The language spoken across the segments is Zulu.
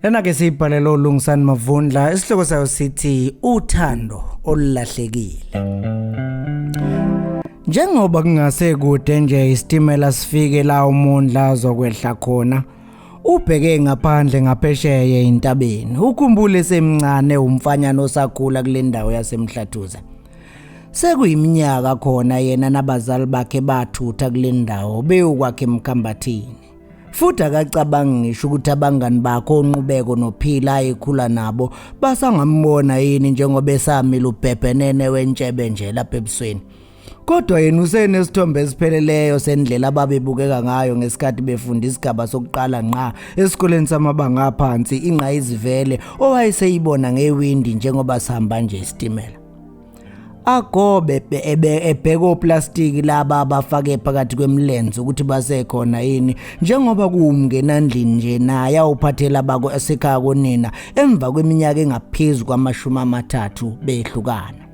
Lena ke sibhalelo uLungisani Mavundla isihloko sayo sithi uthando olulahlekile. Njengoba kungase kude nje isitimela sifike la uMondla azokwehla khona, ubheke ngaphandle ngaphesheya intabeni. Ukhumbule semncane umfanyana osakhula kule ndawo yaseMhlathuza. Sekuyiminyaka khona yena nabazali bakhe bathutha kule ndawo beyokwakhe eMkhambathini. Futhi akacabangi ngisho ukuthi abangani bakhe onqubeko nophila ayekhula nabo basangambona yini njengoba esamila ubhebhenene wentshebe nje lapha ebusweni. Kodwa yena usenesithombe esipheleleyo sendlela ababebukeka ngayo ngesikhathi befunda isigaba sokuqala nqa esikoleni samabanga aphansi inqayizivele owayeseyibona ngewindi njengoba sihamba nje isitimela. Agobe ebheka oplastiki laba abafake phakathi kwemlenze ukuthi basekhona yini njengoba kuumngenandlini nje naye awuphathela bako esekhaya konina emva kweminyaka engaphezulu kwama-30 behlukana.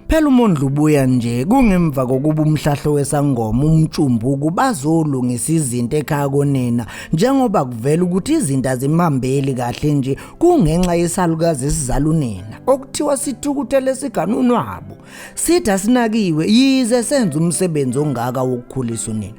Phela uMondla ubuya nje kungemva kokuba umhlahlo wesangoma umtshumbuku bazolungisa izinto ekhaya konina njengoba kuvela ukuthi izinto azimhambeli kahle nje kungenxa yesalukazi esizala unina okuthiwa sithukuthele siganunwabo sithi asinakiwe yize senza umsebenzi ongaka wokukhulisa unina.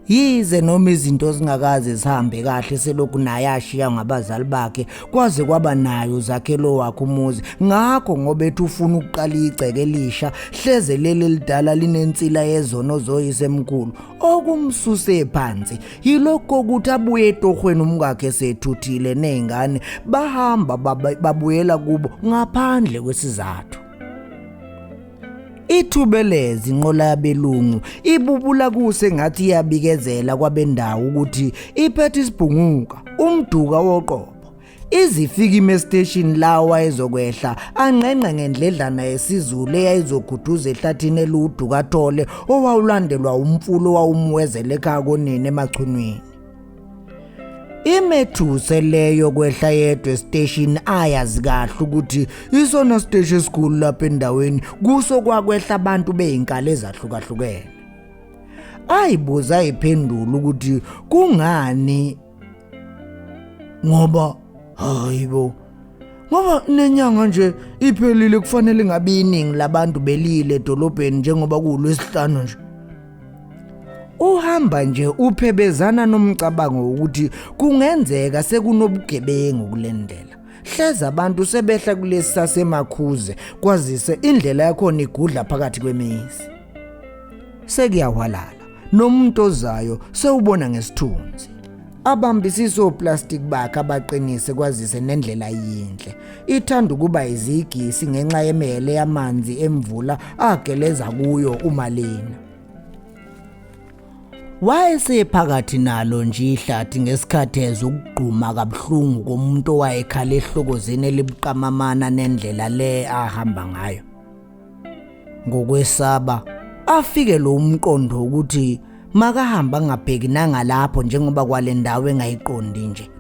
Yize noma izinto zingakaze zihambe kahle selokhu naye ashiya ngabazali bakhe kwaze kwaba nayo zakhelo wakhe umuzi ngakho ngoba ethi ufuna ukuqala igceke elisha hleze leli lidala linensila yezono zoyisemkhulu okumsuse phansi yilokho ukuthi abuye etohweni umkakhe sethuthile nezingane bahamba babuyela kubo ngaphandle kwesizathu. Ithubelezi inqola yabelungu ibubula kuse ngathi iyabikezela kwabendawo ukuthi iphethe isibhunguka umduka woqobo izifika ime-station lawa ezokwehla anqenqe ngendledlana yesizulu eyayizoguduza ehlathini eluduka athole owawulandelwa umfulo wawumwezele ekhaya konina emachunwini. Imethuse leyo kwehla yedwa estation ayazi kahle ukuthi isona station esikhulu lapha endaweni kuso kwakwehla abantu beyinkalo ezahlukahlukene. Ayibuza iphendula ukuthi kungani ngoba hayibo ngoba nenyanga nje iphelile kufanele ngabe iningi labantu belile edolobheni njengoba kuLwesihlanu nje. Uhamba nje uphebezana nomcabango ukuthi kungenzeka sekunobugebengu kulendlela. Hleza abantu sebehla kulesi saseMakhuze kwazise indlela yakhona igudla phakathi kwemizi. Sekuyawalala nomuntu ozayo sewubona ngesithunzi. Abambisiso plastic bakhe abaqinise kwazise nendlela yinhle. Ithanda ukuba izigisi ngenxa yemele yamanzi emvula ageleza kuyo umalini. Wayesephakathi nalo nje ihlathi ngesikhathi ezokugquma kabuhlungu komuntu owayekhala ehlokozeni elibuqamamana nendlela le ahamba ngayo. Ngokwesaba afike lo umqondo ukuthi makahamba ngabheki nangalapho njengoba kwale ndawo engayiqondi nje.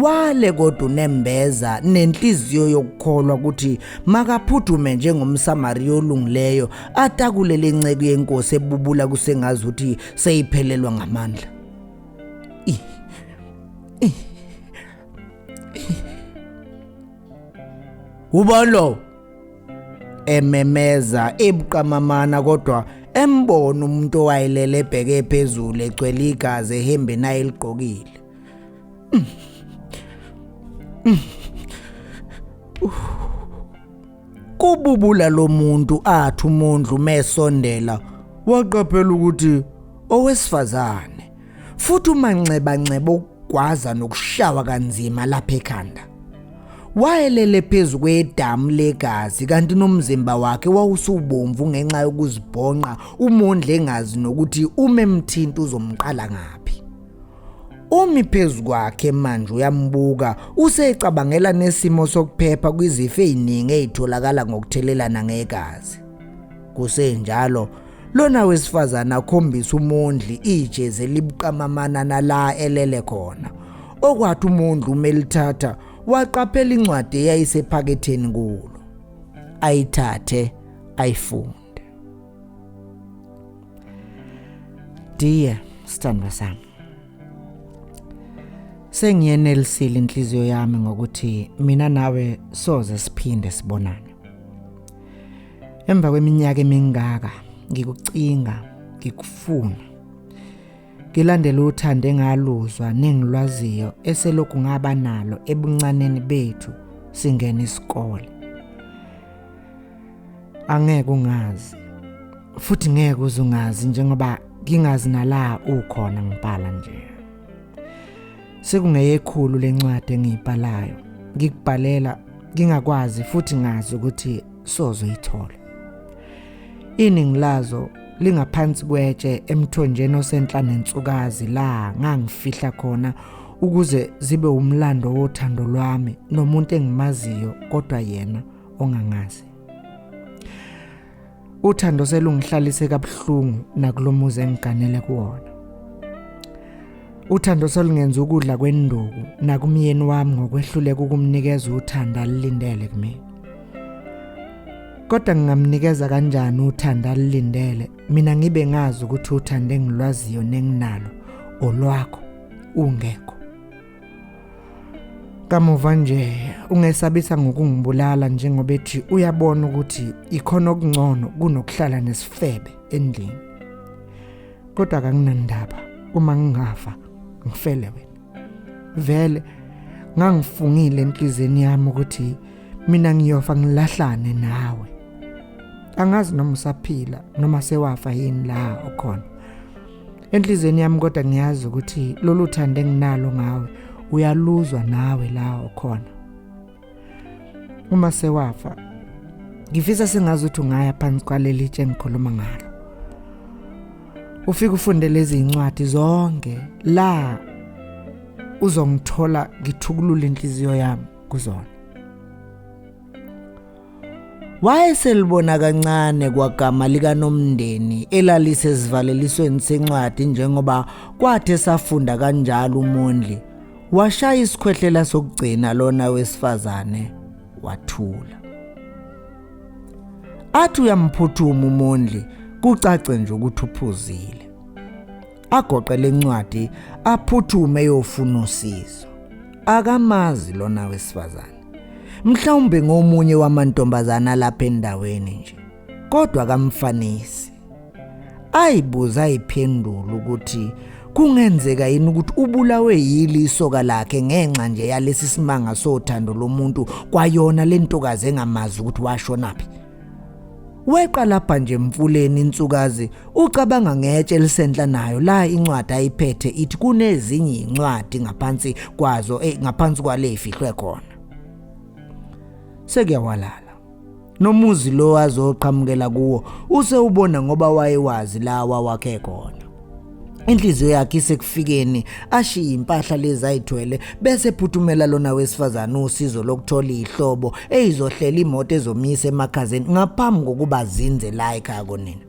Wale kodwa unembeza nenhliziyo yokukholwa ukuthi makaphuthume njengomSamariya olungileyo atakule lenceke yenkosi ebubula kusengazi ukuthi seyiphelelwa ngamandla. Ubalo ememeza ebuqamamana kodwa embona umuntu owayelele ebheke phezulu egcwele igazi ehembe naye ligqokile. Kububula lo muntu athi uMondla umesondela waqaphela ukuthi owesifazane futhi umanxeba ukugwaza nokushawa kanzima lapha ekhanda. Wayelele phezulu kwedamu legazi kanti nomzimba wakhe wawusubomvu ngenxa yokuzibhonqa uMondla engazi nokuthi umemthinta uzomqala ngaphi. Umi phezulu kwakhe manje uyambuka usecabangela nesimo sokuphepha kwizifo eziningi ezitholakala ngokuthelelana ngegazi. Kusenjalo lona wesifazana akhombisa uMondla ijezi elibuqamamana nala elele khona. Okwathi uMondla umelithatha waqaphela incwadi eyayisephaketheni kulo. Ayithathe ayifunde. Dear sithandwa sami, Sengiyenelisile inhliziyo yami ngokuthi mina nawe soze siphinde sibonane. Emva kweminyaka emingaka ngikucinga, ngikufuna. Ngilandela uthando engaluzwa nengilwaziyo eselokhu ngaba nalo ebuncaneni bethu singena isikole. Angeke ungazi, futhi ngeke uzungazi njengoba ngingazi nala ukhona ngibhala nje. Sekungeyekhulu lencwadi engiyibhalayo, ngikubhalela ngingakwazi futhi ngazi ukuthi sozoyithola. Iningi lazo lingaphansi kwetshe emthonjeni osenhla nensukazi la ngangifihla khona ukuze zibe umlando wothando lwami nomuntu engimaziyo kodwa yena ongangazi. Uthando selungihlalise kabuhlungu nakulomuzi engiganele kuwona. Uthando selungenza ukudla kwenduku nakumyeni wami ngokwehluleka ukumnikeza uthando alilindele kimi. Kodwa ngingamnikeza kanjani uthando alilindele mina ngibe ngazi ukuthi uthando engilwaziyo nenginalo olwakho ungekho. Kamuva nje ungesabisa ngokungibulala njengoba ethi uyabona ukuthi ikhona okungcono kunokuhlala nesifebe endlini. Kodwa akunandaba uma ngingafa ngifele wena. Vele ngangifungile enhlizweni yami ukuthi mina ngiyofa ngilahlane nawe. Angazi noma usaphila noma sewafa yini la ukhona. Enhlizweni yami kodwa ngiyazi ukuthi lolu thando enginalo ngawe uyaluzwa nawe la ukhona. Uma sewafa ngifisa sengazi ukuthi ungaya phansi kwaleli tshe engikhuluma ngalo. Ufike ufunde lezi incwadi zonke la uzongithola ngithukulula inhliziyo yami kuzona. Wayeselibona kancane kwagama likaNomndeni elalisezivalelisweni sencwadi njengoba kwathe safunda kanjalo uMondli washaya isikhwehlela sokugcina lona wesifazane wathula. Athi uyamphuthuma uMondli kucace nje ukuthi uphuzile. Agoqe lencwadi aphuthume yofuna usizo. Akamazi lona wesifazane. Mhlawumbe ngomunye wamantombazana lapha endaweni nje. Kodwa akamfanisi. Ayibuza iphendula ukuthi kungenzeka yini ukuthi ubulawe yili isoka lakhe ngenxa nje yalesi simanga sothando lomuntu kwayona lentokazi engamazi ukuthi washonaphi. Weqa lapha nje emfuleni insukazi ucabanga ngetshe lisenhla nayo la incwadi ayiphethe ithi kunezinye incwadi ngaphansi kwazo ngaphansi kwale ifihlwe khona. Sekuyawalala. Nomuzi lo azoqhamukela kuwo usewubona ngoba wayewazi lawa wakhe khona. Inhliziyo yakhe isekufikeni ashiya impahla lezi ayithwele bese phuthumela lona wesifazane usizo lokuthola ihlobo eyizohlela imoto ezomisa emakhazeni ngaphambi kokuba zinze la ekhaya konina.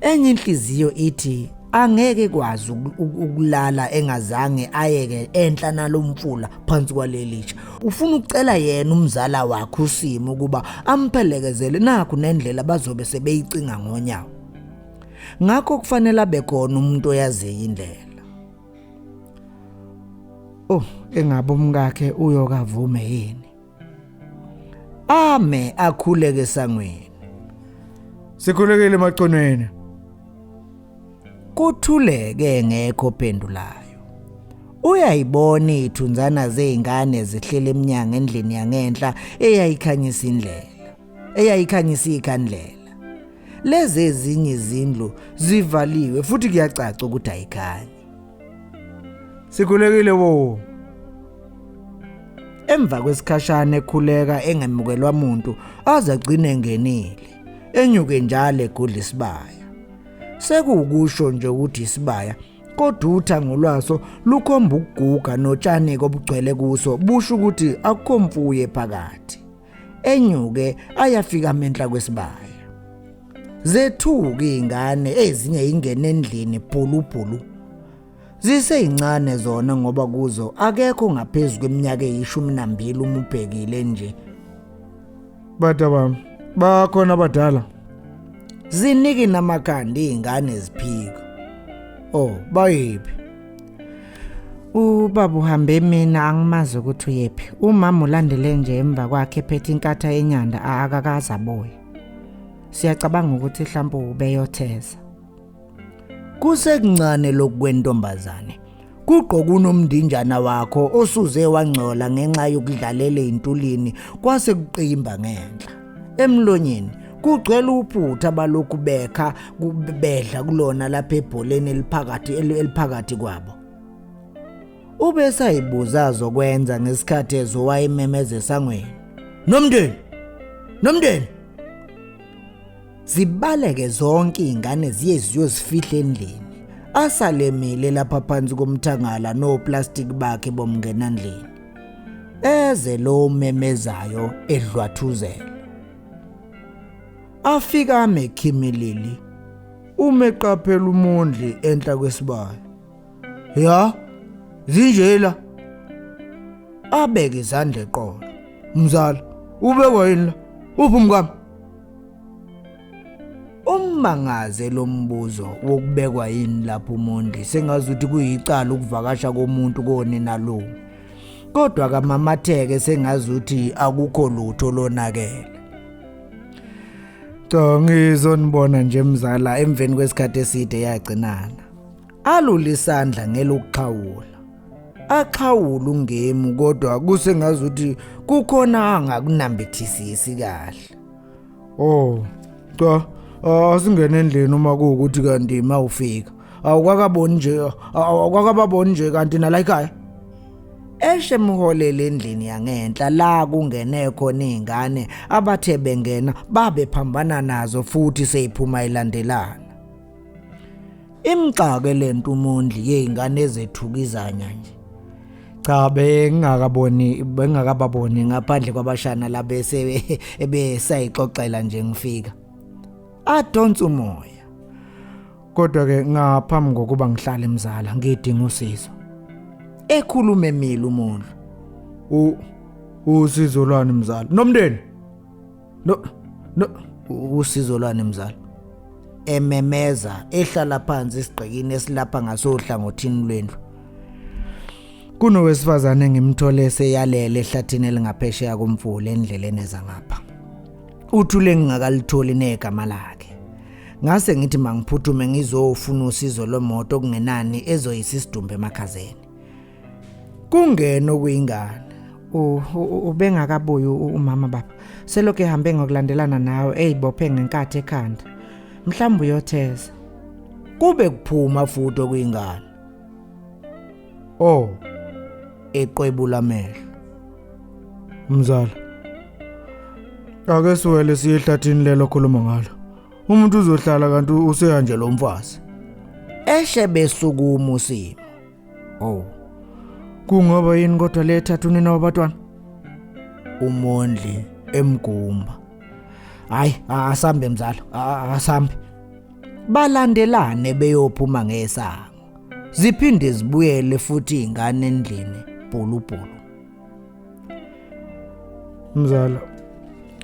Enye inhliziyo ithi angeke kwazi ukulala engazange ayeke enhla nalomfula phansi kwalelitsha. Ufuna ukucela yena umzala wakhe uSimo ukuba amphelekezele nakho nendlela bazobe sebeyicinga ngonyawo. Ngakho kufanele abe khona umuntu oyazi indlela. Engabe umkakhe uyokavume yini? Ame akhuleke esangweni. Sikhulekile maconweni. Kuthuleke ngekho pendulayo. Uyayibona ithunzana zeingane zihlele eminyango endlini yangenhla eyayikhanyisa indlela. Eyayikhanyisa ikhandlela. Lezi ezinye izindlu zivaliwe futhi kuyacaca ukuthi ayikhanyi. Sikhulekile wo. Emva kwesikhashana ekhuleka engemukelwa umuntu azagcina engenile. Enyuke njalo egudla isibaya. Sekuwukusho nje ukuthi isibaya kodwa uthango lwaso lukhomba ukuguga notshani obugcwele kuso busho ukuthi akukho mfuye phakathi. Enyuke ayafika amenhla kwesibaya. Zethuka izingane ezinye ingene endlini phulubhulu. Ziseyincane zona ngoba kuzo akekho ngaphezulu kweminyaka eyi12 uma ubhekile nje. Baba bakhona abadala. Zinike namakhanda izingane ziphika. Bayiphi? Ubaba uhambe mina angimazi ukuthi uyephi. Umama ulandele nje emva kwakhe ephethe inkatha yenyanda akakaza boye. Siyacabanga ukuthi mhlawumbe ubeyotheza. Kusekuncane lokwentombazane. Kuqoka unomndinjana wakho osuze wangcola ngenxa yokudlalela intulini kwase kuqimba ngenhla. Emlonyeni kugcwele uphutha balokhu bekha kubedla kulona lapha ebholeni eliphakathi kwabo. Ube sayibuza zokwenza ngesikhathi ezowayimemeza esangweni. Nomndeni. Zibaleke zonke izingane ziyezifihla endlini. Asalemile lapha phansi komthangala noplastic bakhe bomngenandlini. Eze lo memezayo edlwathuzela. Afika amekhimilili. Umeqaphela umondli enhla kwesibaya. Ya, zinjela. Abeke izandla eqolo. Mzala, ubekwa yini la? Uphi umkami? Umangaze lo mbuzo wokubekwa yini lapho uMondi sengazuthi kuyicala ukuvakasha komuntu konina lo. Kodwa kamamatheke sengazuthi akukho lutho lonakele. Ngizonibona nje mzala emveni kwesikhathi eside yagcinana. Alulisandla ngelokuxhawula. Axhawula ungemu kodwa kusengazuthi kukhona angakunambithisisi kahle. Cha. Asingene endlini uma kuukuthi kanti mawufika. Awukakababoni nje kanti nala ekhaya. Eshe mholele endlini yangenhla la kungene khona izingane abathe bengena babephambana nazo futhi seyiphuma ilandelana. Imxake lento uMondli yezingane ezethukizanya nje. Cha bengakababoni ngaphandle kwabashana labese ebesayixoxela nje ngifika. Adonsa umoya. Kodwa ke ngaphambi kokuba ngihlale mzala ngidinga usizo. Ekhuluma emile uMondli. Usizo lwani mzala? Nomndeni? No usizo lwani mzala? Ememeza ehlala phansi isigqikini esilapha ngasohlangothini lwendlu. Kunowesifazane ngimthole seyalele ehlathini elingaphesheya komfula endleleni ezangapha. Uthule ngingakalitholi negama lakhe. Ngase ngithi mangiphuthume ngizofuna usizo lomoto kungenani ezoyisa isidumbu emakhazeni. Kungena okuyingane. Ubengakabuyi umama baba. Selokhu ehambe ngokulandelana nawe eyibophe ngenkathi ekhanda. Mhlawumbe uyotheza. Kube kuphuma futhi okuyingane. Eqwebula amehlo. Mzala. Ake siwele siye ehlathini lelo khuluma ngalo. Umuntu uzohlala kanti useyanje lo mfazi. Eshe besukuma uSimo. Kungaba yini kodwa le thathuni nabatwana? uMondli emgumba. Hayi, asambe mzala, asambe. Balandelane beyophuma ngesango. Ziphinde zibuyele futhi ingane endlini pulupulu. Mzala,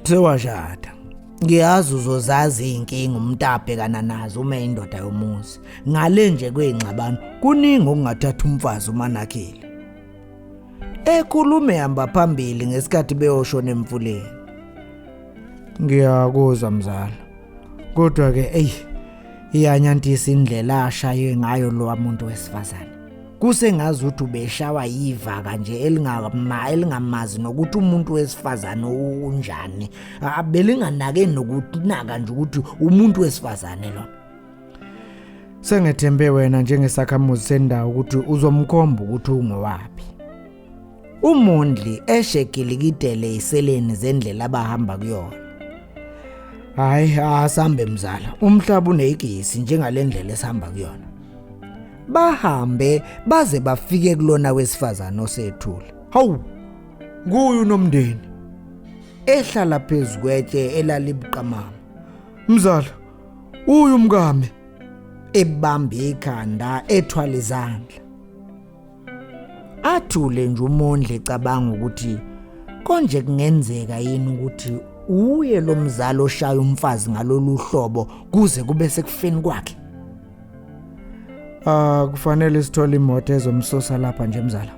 sewashada. Ngiyazi uzozazi inkinga umntapekana nazo uma indoda yomuzi. Ngale nje kwezingxabano kuningi okungathatha umfazi uManakhile. Ekhulume hamba phambili ngesikhathi beyoshona emfuleni. Ngiyakuzwa mzala. Kodwa ke iyanyantisa indlela ashaye ngayo lo muntu wesifazane. Kusengazi ukuthi ubeshawa yivaka nje elingamazi nokuthi umuntu wesifazane unjani. Abelinganake nokunaka nje ukuthi umuntu wesifazane lo. Sengethembe wena njengesakhamuzi sendawo ukuthi uzomkhomba ukuthi ungowaphi. uMondli eshekilikidele iseleni zendlela abahamba kuyona. Hayi, asambe mzala. Umhlaba unegesi njengalendlela esihamba kuyona. Bahambe baze bafike kulona wesifazane osethula. Hawu, nguyu uNomndeni. Ehlala phezukwetshe elalibuqamama. Mzala, uyu umkami. Ebamba ikhanda ethwala izandla. Athule nje uMondli ecabanga ukuthi konje kungenzeka yini ukuthi uye lo mzala oshaya umfazi ngalolu hlobo kuze kube sekufeni kwakhe. Kufanele sithole imoto ezomsusa lapha nje mzala.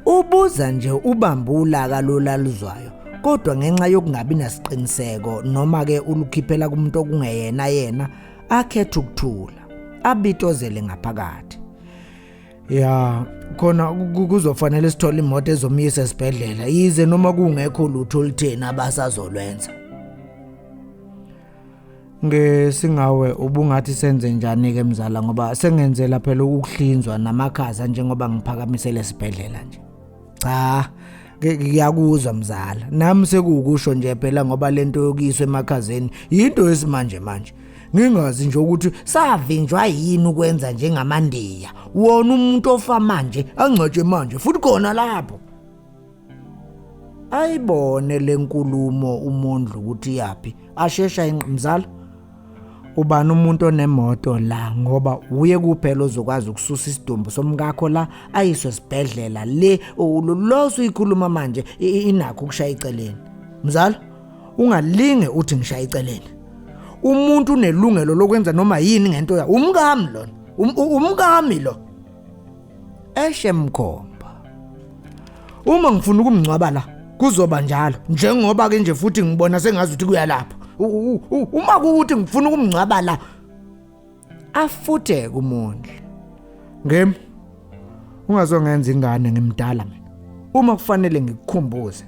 Ubuza nje ubambula kalolaluzwayo kodwa ngenxa yokungabi nasiqiniseko noma ke ulukhiphela kumuntu okungeyena yena akhetha ukuthula abitozele ngaphakathi. Ya khona kuzofanele sithole imoto ezomyisa esibhedlela yize noma kungekho lutho olutheni abasazolwenza. Ngesingawe ubungathi senze njani ke mzala ngoba sengenzela phela ukuhlinzwa namakhaza njengoba ngiphakamisele esibhedlela nje. Cha ngiyakuzwa mzala nami sekukusho nje phela ngoba lento yokuyiswa emakhazeni into esimanje manje. Ngingazi nje ukuthi savinjwa yini ukwenza njengamaNdiya wona umuntu ofa manje angcwatshe manje futhi khona lapho. Ayibone lenkulumo umondlo ukuthi yapi ashesha mzala. Ubani umuntu onemoto la ngoba uye kuphela ozokwazi ukususa isidumbu somkakho la ayiswe esibhedlela le loso ikhuluma manje inakho ukushaya iceleni. Mzala ungalinge uthi ngishaya iceleni. Umuntu unelungelo lokwenza noma yini ngento ya umkami lona umkami lo. Eshe mkhomba. Uma ngifuna ukumngcwaba la kuzoba njalo njengoba ke nje futhi ngibona sengazi ukuthi kuyalapha. Uma kuthi ngifuna ukumngcwaba la afuthe kumondle. Ungazongenza ingane ngimdala mina. Uma kufanele ngikukhumbuze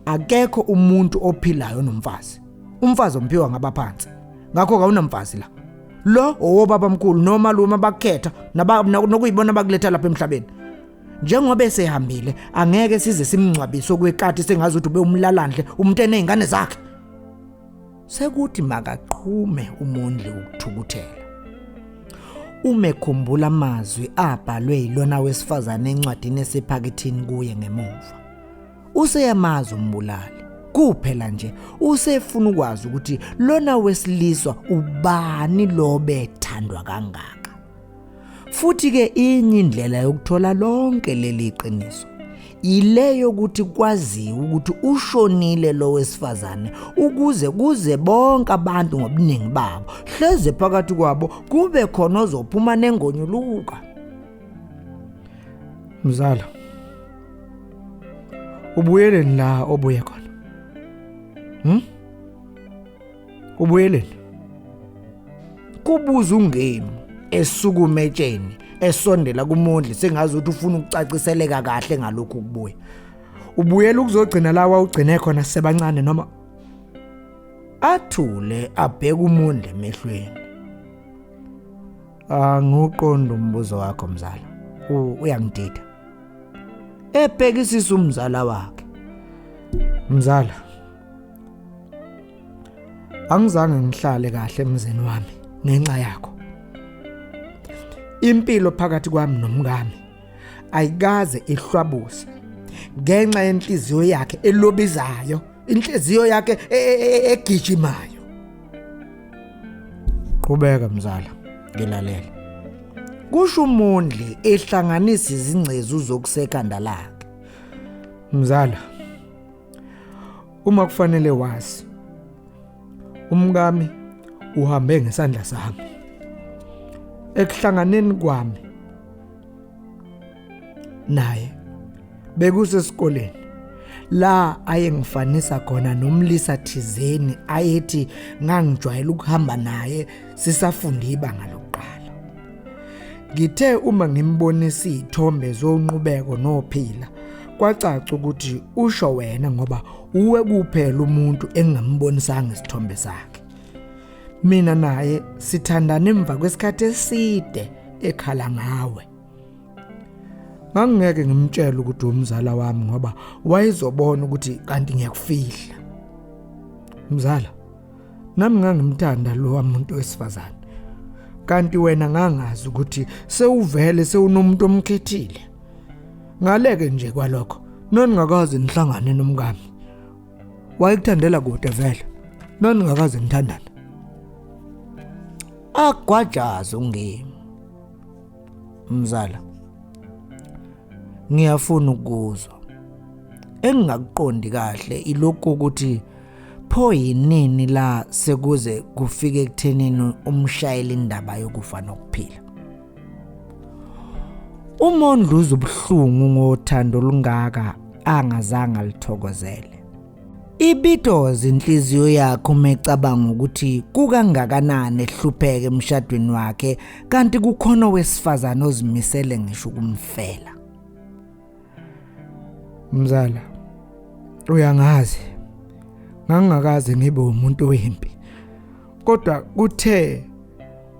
akekho umuntu ophilayo nomfazi. Umfazi omphiwa ngabaphansi. Ngakho kawunamfazi la. Lo owobaba omkhulu noma luma bakhetha nokuyibona bakuletha lapha emhlabeni. Njengoba esehambile angeke size simngcwabise okwekati sengazi ukuthi ube umlalandle umntene izingane zakhe. Sekuthi makaqhume umondli ukuthukuthela. Umekhumbula amazwi abhalwe yilona wesifazane encwadini esephakethini kuye ngemuva. Useyamazi umbulali. Kuphela nje usefuna ukwazi ukuthi lona wesiliswa ubani lo bethandwa kangaka. Futhi ke inye indlela yokuthola lonke leli qiniso ileyo ukuthi kwaziwe ukuthi ushonile lo wesifazane ukuze kuze bonke abantu ngobuningi babo hleze phakathi kwabo kube khona ozophuma nengonyuluka. Mzala ubuyeleni la obuye khona. Ubuyeleni kubuza ungemi esukumetsheni esondela kumondli sengazi ukuthi ufuna ukucaciseleka kahle ngalokho kubuya. Ubuyela ukuzogcina lawa ugcine khona sebancane noma athule abheke umondli emehlweni. Angiqonda umbuzo wakho mzala. Uyangidida. Ebhekisisa umzala wakhe. Mzala angizange ngihlale kahle emzini wami ngenxa yakho. Impilo phakathi kwami nomkami ayikaze ihlwabuse ngenxa yenhliziyo yakhe elobizayo, inhliziyo yakhe egijimayo. Qhubeka mzala, ngilalela. Kusho umondli ehlanganisa izingcezu zokusekhanda lakhe. Mzala, uma kufanele wazi umkami uhambe ngesandla sami. Ekuhlanganeni kwami naye bekusesikoleni la ayengifanisa khona nomlisa thizeni ayethi ngangijwayela ukuhamba naye sisafunda ibanga lokuqala. Ngithe uma ngimbonisa izithombe zonqubeko nophila kwacaca ukuthi usho wena ngoba uwe kuphela umuntu engambonisanga isithombe sakhe. Mina naye sithandana emva kwesikhathi eside ekhala ngawe. Ngangeke ngimtshela ukuthi umzala wami ngoba wayezobona ukuthi kanti ngiyakufihla. Mzala, nami ngangimthanda lo wamuntu wesifazane. Kanti wena ngangazi ukuthi sewuvele sewunomuntu omkhethile. Ngaleke nje kwalokho, noningakaze nihlangane nomkami. Wayekuthandela kude vele. Noningakaze nithandane. Agwajaza ungemi. Mzala, ngiyafuna ukuzwa. Engingakuqondi kahle ilokho ukuthi pho yinini la sekuze kufike ekuthenini umshayeli indaba yokufa nokuphila. uMondlo ubuhlungu ngothando olungaka angazange lithokozele. Ibitoza inhliziyo yakhe umecabanga ukuthi kukangakanani ehlupheke emshadweni wakhe kanti kukhona wesifazana ozimisele ngisho ukumfela. Mzala, uyangazi ngangakaze ngibe umuntu wempi, kodwa kuthe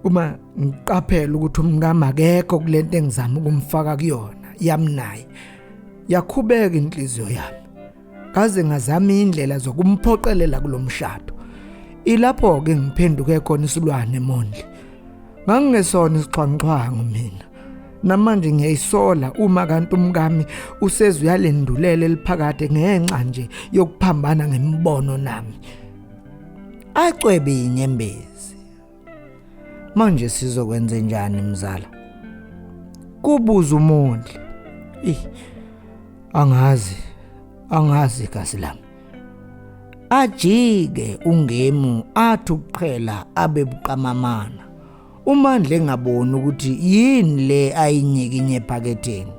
uma ngiqaphela ukuthi umngama akekho kulento engizama ukumfaka kuyona yamnaye, yakhubeka inhliziyo yami kaze ngazama indlela zokumphoqelela kulomshado. Ilapho ke ngiphenduke khona isilwane Mondli. Ngangingesona isixhwanxhwangu mina, namanje ngiyayisola uma kanti umkami useze uyalendulela eliphakade ngenxa nje yokuphambana ngemibono nami. Acwebe inyembezi. Manje sizokwenza njani mzala? Kubuza uMondli. Angazi kasi lami. Ajike ungemu athi ukuqhela abe buqamamana. uMandla engaboni ukuthi yini le ayinyikinye ephaketheni.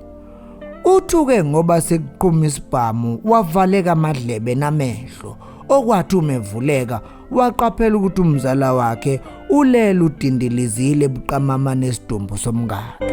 Uthuke ngoba sekuqhuma isibhamu wavaleka amadlebe namehlo, okwathi umevuleka waqaphela ukuthi umzala wakhe ulele udindilizile ebuqamama nesidumbu somngaka.